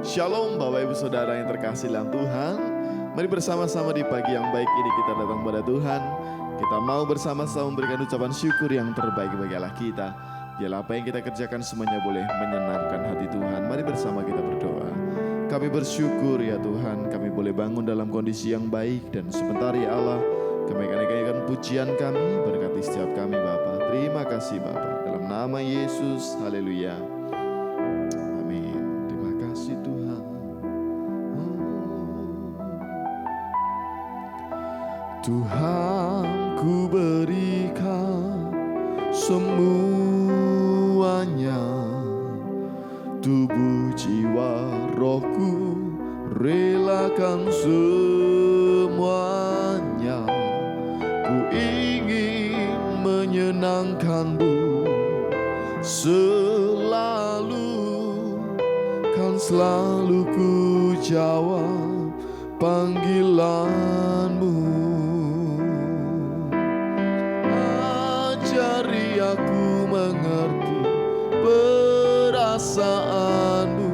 Shalom Bapak Ibu Saudara yang terkasih dalam Tuhan. Mari bersama-sama di pagi yang baik ini kita datang pada Tuhan. Kita mau bersama-sama memberikan ucapan syukur yang terbaik bagi Allah kita. Biarlah apa yang kita kerjakan semuanya boleh menyenangkan hati Tuhan. Mari bersama kita berdoa. Kami bersyukur ya Tuhan, kami boleh bangun dalam kondisi yang baik. Dan sebentar ya Allah, kami akan naikkan pujian kami, berkati setiap kami Bapa. Terima kasih Bapa. Dalam nama Yesus, haleluya. Tuhan, ku berikan semuanya, tubuh, jiwa, rohku, relakan semuanya. Ku ingin menyenangkan-Mu selalu, kan selalu ku jawab panggilan-Mu. Ajari aku mengerti perasaanmu,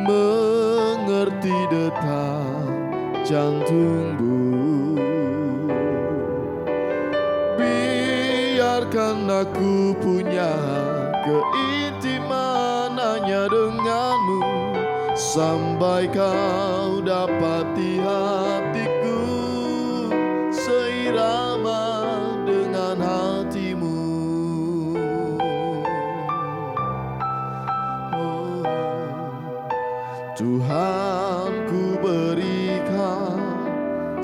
mengerti detak jantungmu. Biarkan aku punya keintiman hanya denganmu, sampai kau dapati hatiku seirama dengan hatimu. Oh, Tuhan, ku berikan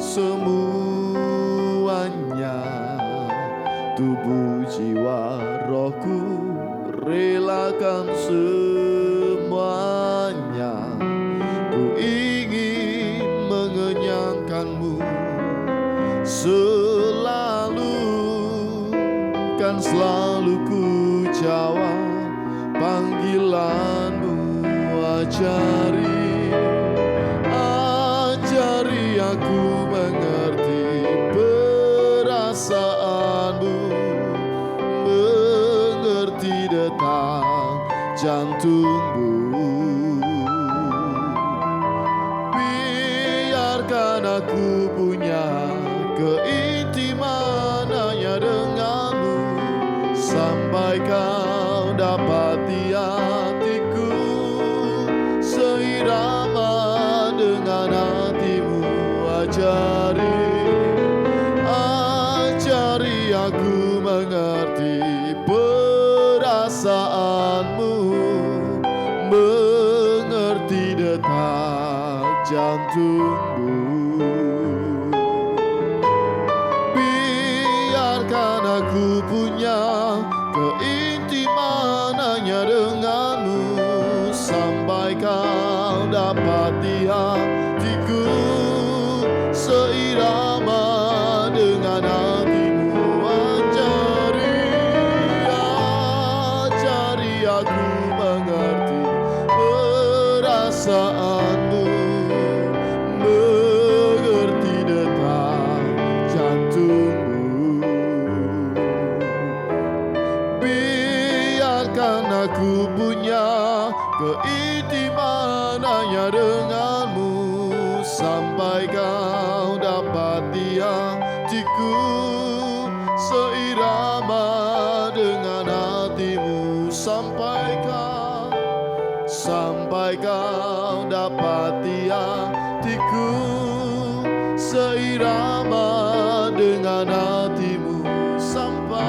semuanya, tubuh, jiwa, rohku, relakan semuanya. Ku ingin mengenyangkan-Mu selalu, kan selalu ku jawab panggilan-Mu. Ajari aku mengerti perasaanmu, mengerti detak jantungmu. Biarkan aku punya keintiman hanya denganmu, sampai kau dapati hatiku seirama dengan hatimu. Ajari aku mengerti perasaanmu, mengerti detak jantungmu. Biarkan aku punya keintiman hanya denganmu, sampai kau dapati hatiku seirama dengan hatimu. Ajari aku mengerti perasaanmu, mengerti detak jantungmu. Biarkan aku punya keintiman hanya denganmu, sampai kau dapati hatiku seirama dengan hatimu. Sampai kau dapati hatiku seirama dengan hatimu. Sampai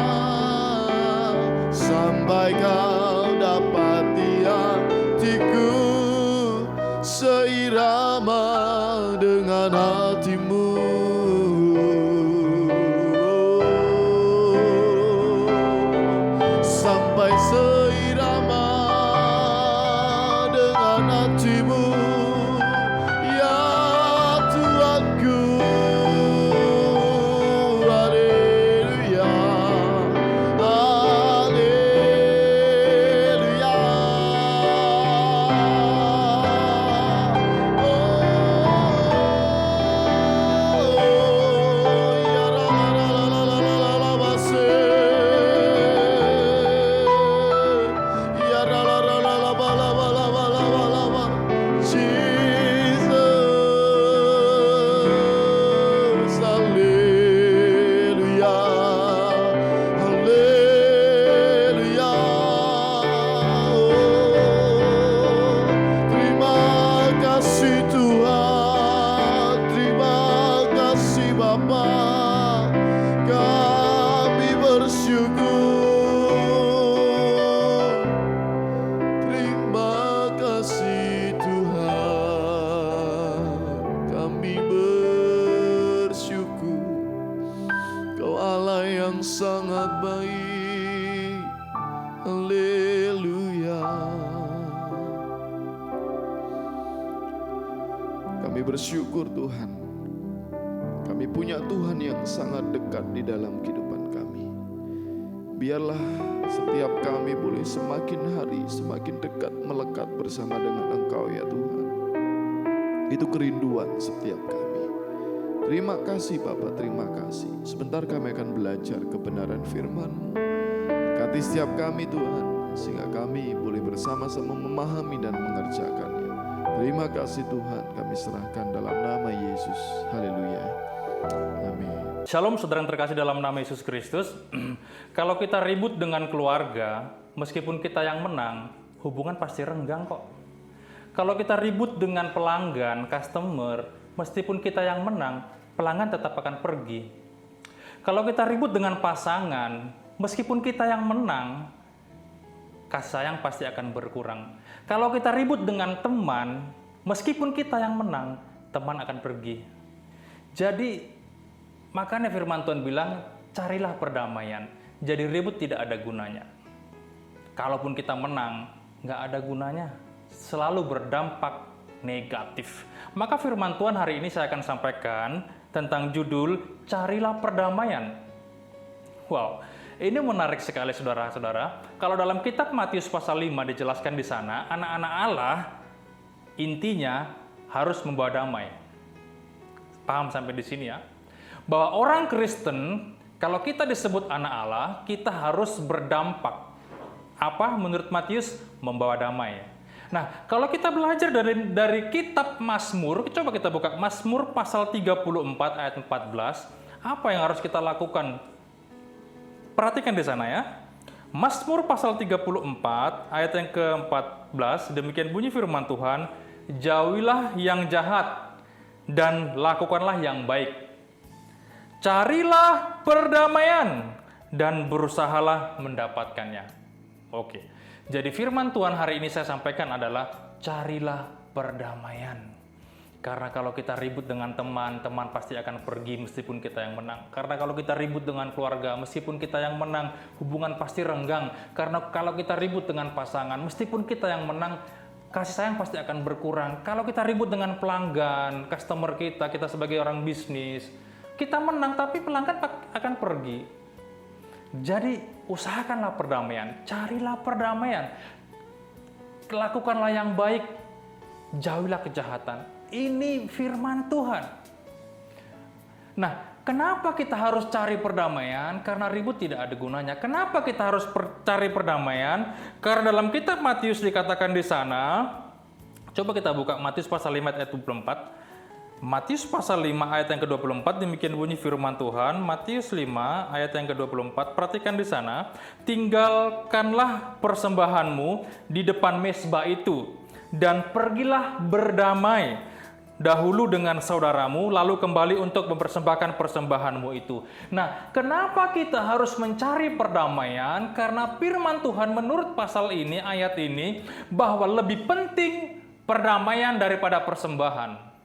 kau dapati hatiku seirama dengan hatimu. Sampai seirama dengan hatimu, ya Tuhanku. Haleluya, haleluya. Ya la la la la la la la la base. Ya la la la la la la la la la la la. Kami bersyukur Tuhan, kami punya Tuhan yang sangat dekat di dalam kehidupan kami. Biarlah setiap kami boleh semakin hari semakin dekat melekat bersama dengan Engkau ya Tuhan. Itu kerinduan setiap kami. Terima kasih Bapa, terima kasih. Sebentar kami akan belajar kebenaran firman-Mu. Berkati setiap kami Tuhan, sehingga kami boleh bersama-sama memahami dan mengerjakannya. Terima kasih Tuhan, kami serahkan dalam nama Yesus. Haleluya. Amin. Shalom saudara yang terkasih dalam nama Yesus Kristus. Kalau kita ribut dengan keluarga, meskipun kita yang menang, hubungan pasti renggang kok. Kalau kita ribut dengan pelanggan, customer, meskipun kita yang menang, pelanggan tetap akan pergi. Kalau kita ribut dengan pasangan, meskipun kita yang menang, kasih sayang pasti akan berkurang. Kalau kita ribut dengan teman, meskipun kita yang menang, teman akan pergi. Jadi, makanya firman Tuhan bilang, carilah perdamaian. Jadi ribut tidak ada gunanya. Kalaupun kita menang, nggak ada gunanya. Selalu berdampak negatif. Maka firman Tuhan hari ini saya akan sampaikan tentang judul, carilah perdamaian. Wow, ini menarik sekali saudara-saudara. Kalau dalam kitab Matius pasal 5 dijelaskan di sana, anak-anak Allah intinya harus membawa damai. Paham sampai di sini ya? Bahwa orang Kristen, kalau kita disebut anak Allah, kita harus berdampak. Apa menurut Matius? Membawa damai. Nah, kalau kita belajar dari kitab Mazmur, coba kita buka Mazmur pasal 34 ayat 14, apa yang harus kita lakukan? Perhatikan di sana ya. Mazmur pasal 34 ayat yang ke-14, demikian bunyi firman Tuhan, jauhilah yang jahat dan lakukanlah yang baik. Carilah perdamaian dan berusahalah mendapatkannya. Oke. Jadi firman Tuhan hari ini saya sampaikan adalah carilah perdamaian. Karena kalau kita ribut dengan teman, teman pasti akan pergi meskipun kita yang menang. Karena kalau kita ribut dengan keluarga, meskipun kita yang menang, hubungan pasti renggang. Karena kalau kita ribut dengan pasangan, meskipun kita yang menang, kasih sayang pasti akan berkurang. Kalau kita ribut dengan pelanggan, customer kita sebagai orang bisnis, kita menang tapi pelanggan akan pergi. Jadi usahakanlah perdamaian, carilah perdamaian, lakukanlah yang baik, jauhilah kejahatan. Ini firman Tuhan. Nah, kenapa kita harus cari perdamaian? Karena ribut tidak ada gunanya. Kenapa kita harus cari perdamaian? Karena dalam kitab Matius dikatakan di sana, coba kita buka Matius pasal 5 ayat 24. Matius pasal 5 ayat yang ke-24, demikian bunyi firman Tuhan. Matius 5 ayat yang ke-24, perhatikan di sana. Tinggalkanlah persembahanmu di depan mezbah itu, dan pergilah berdamai dahulu dengan saudaramu, lalu kembali untuk mempersembahkan persembahanmu itu. Nah, kenapa kita harus mencari perdamaian? Karena firman Tuhan menurut pasal ini, ayat ini, bahwa lebih penting perdamaian daripada persembahan.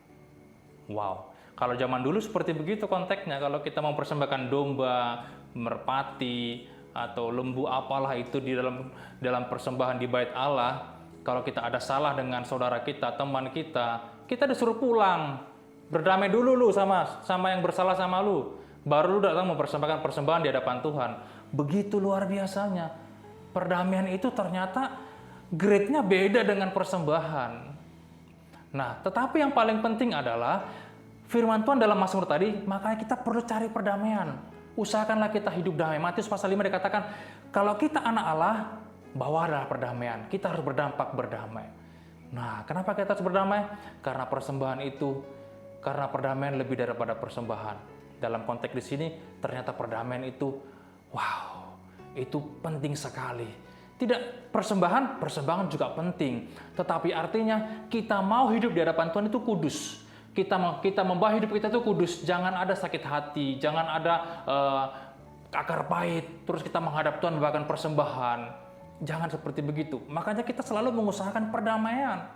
Wow, kalau zaman dulu seperti begitu konteksnya. Kalau kita mau persembahkan domba, merpati, atau lembu apalah itu di dalam persembahan di bait Allah, kalau kita ada salah dengan saudara kita, teman kita disuruh pulang. Berdamai dulu lu sama yang bersalah sama lu. Baru lu datang mempersembahkan persembahan di hadapan Tuhan. Begitu luar biasanya. Perdamaian itu ternyata grade-nya beda dengan persembahan. Nah, tetapi yang paling penting adalah firman Tuhan dalam Mazmur tadi, makanya kita perlu cari perdamaian. Usahakanlah kita hidup damai. Matius pasal 5 dikatakan, kalau kita anak Allah, bawalah perdamaian. Kita harus berdampak berdamai. Nah, kenapa kita harus berdamai? Karena persembahan itu, karena perdamaian lebih daripada persembahan. Dalam konteks di sini, ternyata perdamaian itu, wow, itu penting sekali. Tidak persembahan juga penting. Tetapi artinya kita mau hidup di hadapan Tuhan itu kudus. Kita membawa hidup kita itu kudus. Jangan ada sakit hati, jangan ada akar pahit. Terus kita menghadap Tuhan membawakan persembahan. Jangan seperti begitu. Makanya kita selalu mengusahakan perdamaian.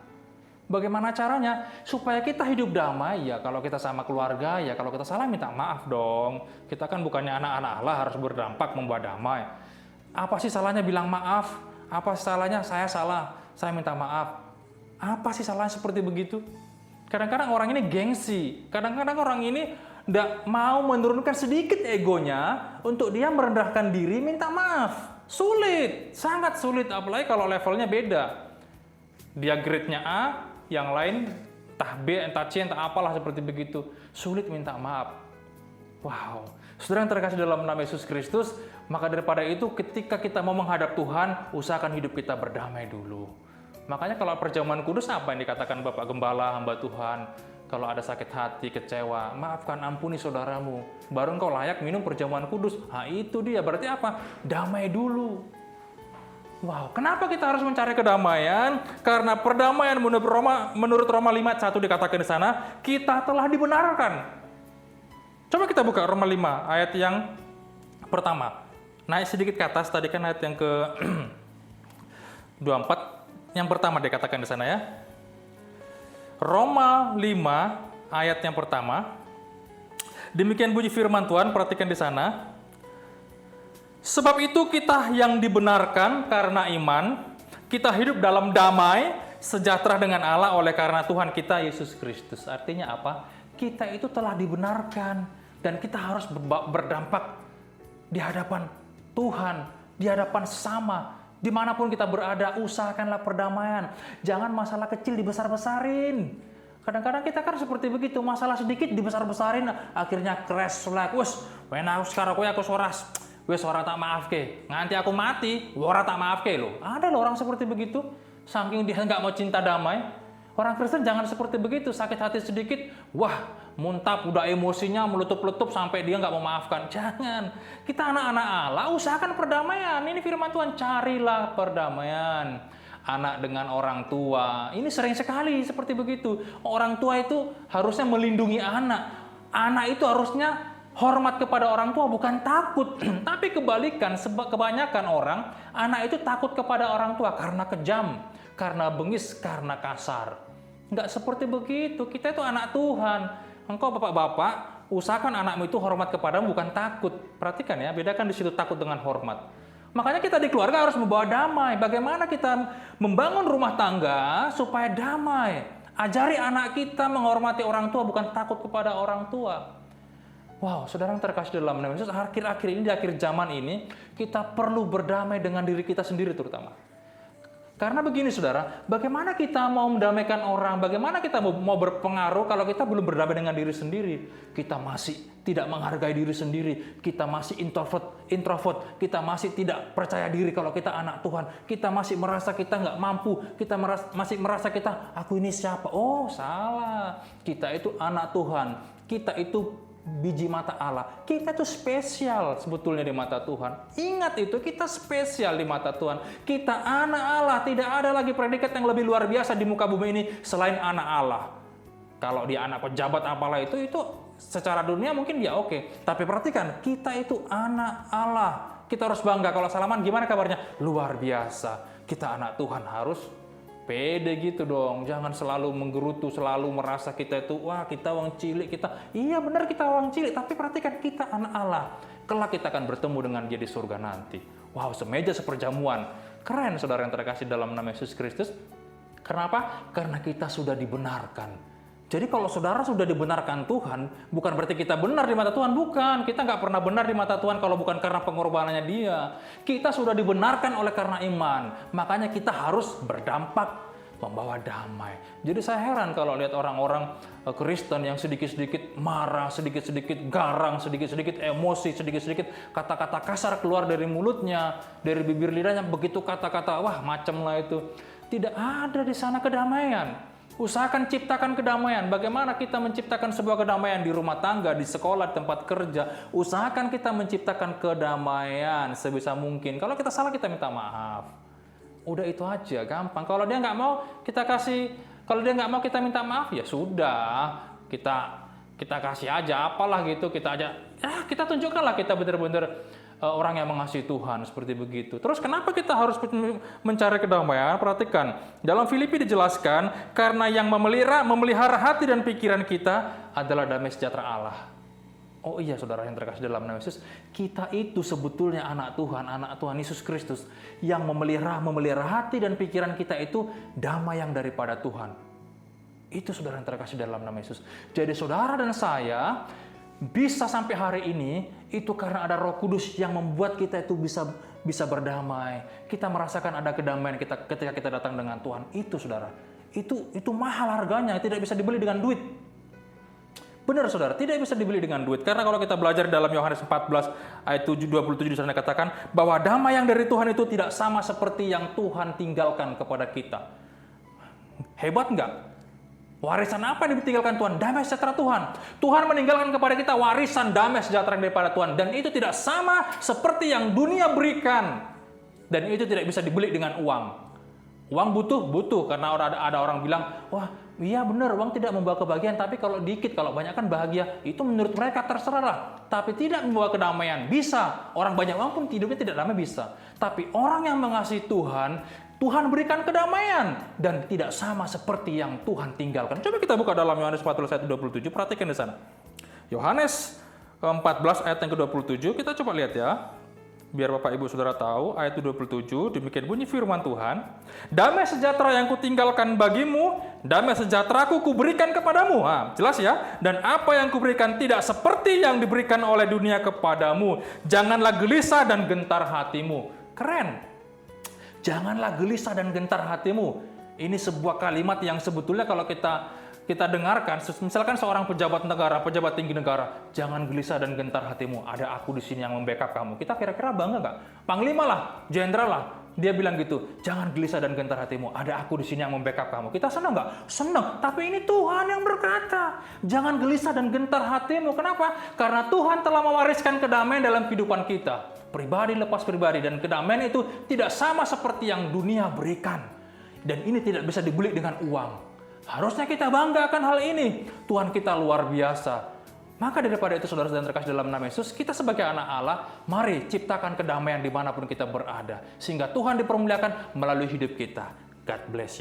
Bagaimana caranya? Supaya kita hidup damai, ya kalau kita sama keluarga, ya kalau kita salah minta maaf dong. Kita kan bukannya anak-anak Allah harus berdampak membawa damai. Apa sih salahnya bilang maaf? Apa salahnya saya salah? Saya minta maaf. Apa sih salahnya seperti begitu? Kadang-kadang orang ini gengsi. Kadang-kadang orang ini tidak mau menurunkan sedikit egonya untuk dia merendahkan diri minta maaf. Sulit, sangat sulit, apalagi kalau levelnya beda. Dia grade-nya A, yang lain entah B, entah C, entah apalah seperti begitu. Sulit minta maaf. Wow, saudara yang terkasih dalam nama Yesus Kristus, maka daripada itu ketika kita mau menghadap Tuhan, usahakan hidup kita berdamai dulu. Makanya kalau perjamuan kudus apa yang dikatakan Bapak Gembala, hamba Tuhan? Kalau ada sakit hati, kecewa, maafkan, ampuni saudaramu. Baru engkau layak minum perjamuan kudus. Nah itu dia, berarti apa? Damai dulu. Wow, kenapa kita harus mencari kedamaian? Karena perdamaian menurut Roma 5:1 dikatakan di sana, kita telah dibenarkan. Coba kita buka Roma 5 ayat yang pertama. Naik sedikit ke atas, tadi kan ayat yang ke 24. Yang pertama dikatakan di sana ya. Roma 5 ayat yang pertama. Demikian bunyi firman Tuhan, perhatikan di sana. Sebab itu kita yang dibenarkan karena iman, kita hidup dalam damai, sejahtera dengan Allah oleh karena Tuhan kita Yesus Kristus. Artinya apa? Kita itu telah dibenarkan dan kita harus berdampak di hadapan Tuhan, di hadapan sesama. Dimanapun kita berada, usahakanlah perdamaian. Jangan masalah kecil dibesar-besarin. Kadang-kadang kita kan seperti begitu, masalah sedikit dibesar-besarin, akhirnya crash like, wes, aku sekarang aku soras, wes ora tak maaf ke, nganti aku mati, ora tak maaf ke lo. Ada loh orang seperti begitu, saking dia nggak mau cinta damai. Orang Kristen jangan seperti begitu, sakit hati sedikit, wah muntap, udah emosinya meletup-letup sampai dia nggak mau maafkan. Jangan, kita anak-anak Allah, usahakan perdamaian. Ini firman Tuhan, carilah perdamaian. Anak dengan orang tua, ini sering sekali seperti begitu. Orang tua itu harusnya melindungi anak. Anak itu harusnya hormat kepada orang tua, bukan takut. Tapi kebalikan, kebanyakan orang, anak itu takut kepada orang tua karena kejam, karena bengis, karena kasar. Nggak seperti begitu, kita itu anak Tuhan. Engkau bapak-bapak, usahakan anakmu itu hormat kepadamu, bukan takut. Perhatikan ya, bedakan di situ takut dengan hormat. Makanya kita di keluarga harus membawa damai. Bagaimana kita membangun rumah tangga supaya damai. Ajari anak kita menghormati orang tua, bukan takut kepada orang tua. Wow, saudara yang terkasih dalam nama Yesus, akhir-akhir ini, di akhir zaman ini, kita perlu berdamai dengan diri kita sendiri terutama. Karena begini saudara, bagaimana kita mau mendamaikan orang, bagaimana kita mau berpengaruh kalau kita belum berdamai dengan diri sendiri. Kita masih tidak menghargai diri sendiri, kita masih introvert, kita masih tidak percaya diri kalau kita anak Tuhan, kita masih merasa kita nggak mampu, kita masih merasa kita, aku ini siapa? Oh salah, kita itu anak Tuhan, kita itu biji mata Allah. Kita itu spesial sebetulnya di mata Tuhan. Ingat itu, kita spesial di mata Tuhan. Kita anak Allah. Tidak ada lagi predikat yang lebih luar biasa di muka bumi ini selain anak Allah. Kalau dia anak pejabat apalah itu secara dunia mungkin dia oke. Tapi perhatikan, kita itu anak Allah. Kita harus bangga. Kalau Salaman gimana kabarnya? Luar biasa. Kita anak Tuhan, harus pede gitu dong, jangan selalu menggerutu, selalu merasa kita itu, wah kita orang cilik, kita, iya benar kita orang cilik, tapi perhatikan kita anak Allah, kelak kita akan bertemu dengan dia di surga nanti. Wow, semeja seperjamuan, keren saudara yang terkasih dalam nama Yesus Kristus. Kenapa? Karena kita sudah dibenarkan. Jadi kalau saudara sudah dibenarkan Tuhan, bukan berarti kita benar di mata Tuhan, bukan. Kita nggak pernah benar di mata Tuhan kalau bukan karena pengorbanannya Dia. Kita sudah dibenarkan oleh karena iman. Makanya kita harus berdampak membawa damai. Jadi saya heran kalau lihat orang-orang Kristen yang sedikit-sedikit marah, sedikit-sedikit garang, sedikit-sedikit emosi, sedikit-sedikit kata-kata kasar keluar dari mulutnya, dari bibir lidahnya, begitu kata-kata, wah macam lah itu. Tidak ada di sana kedamaian. Usahakan ciptakan kedamaian. Bagaimana kita menciptakan sebuah kedamaian di rumah tangga, di sekolah, di tempat kerja. Usahakan kita menciptakan kedamaian sebisa mungkin. Kalau kita salah, kita minta maaf. Udah itu aja, gampang. Kalau dia nggak mau, kita kasih. Kalau dia nggak mau, kita minta maaf. Ya sudah, kita kasih aja, apalah gitu. Kita tunjukkanlah kita benar-benar orang yang mengasihi Tuhan, seperti begitu. Terus kenapa kita harus mencari kedamaian? Perhatikan, dalam Filipi dijelaskan, karena yang memelihara hati dan pikiran kita adalah damai sejahtera Allah. Oh iya saudara yang terkasih dalam nama Yesus, kita itu sebetulnya anak Tuhan Yesus Kristus, yang memelihara hati dan pikiran kita itu damai yang daripada Tuhan. Itu saudara yang terkasih dalam nama Yesus. Jadi saudara dan saya bisa sampai hari ini itu karena ada Roh Kudus yang membuat kita itu bisa berdamai. Kita merasakan ada kedamaian kita ketika kita datang dengan Tuhan. Itu saudara. Itu mahal harganya, tidak bisa dibeli dengan duit. Benar saudara, tidak bisa dibeli dengan duit. Karena kalau kita belajar dalam Yohanes 14 ayat 27 di sana katakan bahwa damai yang dari Tuhan itu tidak sama seperti yang Tuhan tinggalkan kepada kita. Hebat enggak? Warisan apa yang ditinggalkan Tuhan? Damai sejahtera Tuhan. Tuhan meninggalkan kepada kita warisan damai sejahtera daripada Tuhan. Dan itu tidak sama seperti yang dunia berikan. Dan itu tidak bisa dibeli dengan uang. Uang butuh. Karena ada orang bilang, wah iya benar uang tidak membawa kebahagiaan. Tapi kalau dikit, kalau banyak kan bahagia. Itu menurut mereka terserah lah. Tapi tidak membawa kedamaian. Bisa. Orang banyak uang pun hidupnya tidak damai bisa. Tapi orang yang mengasihi Tuhan berikan kedamaian dan tidak sama seperti yang Tuhan tinggalkan. Coba kita buka dalam Yohanes 14 ayat 27, perhatikan di sana. Yohanes 14 ayat yang ke-27, kita coba lihat ya. Biar Bapak Ibu Saudara tahu, ayat 27, demikian bunyi firman Tuhan. Damai sejahtera yang kutinggalkan bagimu, damai sejahteraku kuberikan kepadamu. Nah, jelas ya. Dan apa yang kuberikan tidak seperti yang diberikan oleh dunia kepadamu. Janganlah gelisah dan gentar hatimu. Keren. Janganlah gelisah dan gentar hatimu. Ini sebuah kalimat yang sebetulnya kalau kita dengarkan, misalkan seorang pejabat negara, pejabat tinggi negara, jangan gelisah dan gentar hatimu. Ada aku di sini yang membackup kamu. Kita kira-kira bangga nggak? Panglima lah, jenderal lah. Dia bilang gitu, jangan gelisah dan gentar hatimu. Ada aku di sini yang membackup kamu. Kita senang nggak? Senang. Tapi ini Tuhan yang berkata, jangan gelisah dan gentar hatimu. Kenapa? Karena Tuhan telah mewariskan kedamaian dalam kehidupan kita. Pribadi lepas pribadi. Dan kedamaian itu tidak sama seperti yang dunia berikan. Dan ini tidak bisa dibeli dengan uang. Harusnya kita banggakan hal ini. Tuhan kita luar biasa. Maka daripada itu saudara dan terkasih dalam nama Yesus, kita sebagai anak Allah, mari ciptakan kedamaian dimanapun kita berada. Sehingga Tuhan dipermuliakan melalui hidup kita. God bless you.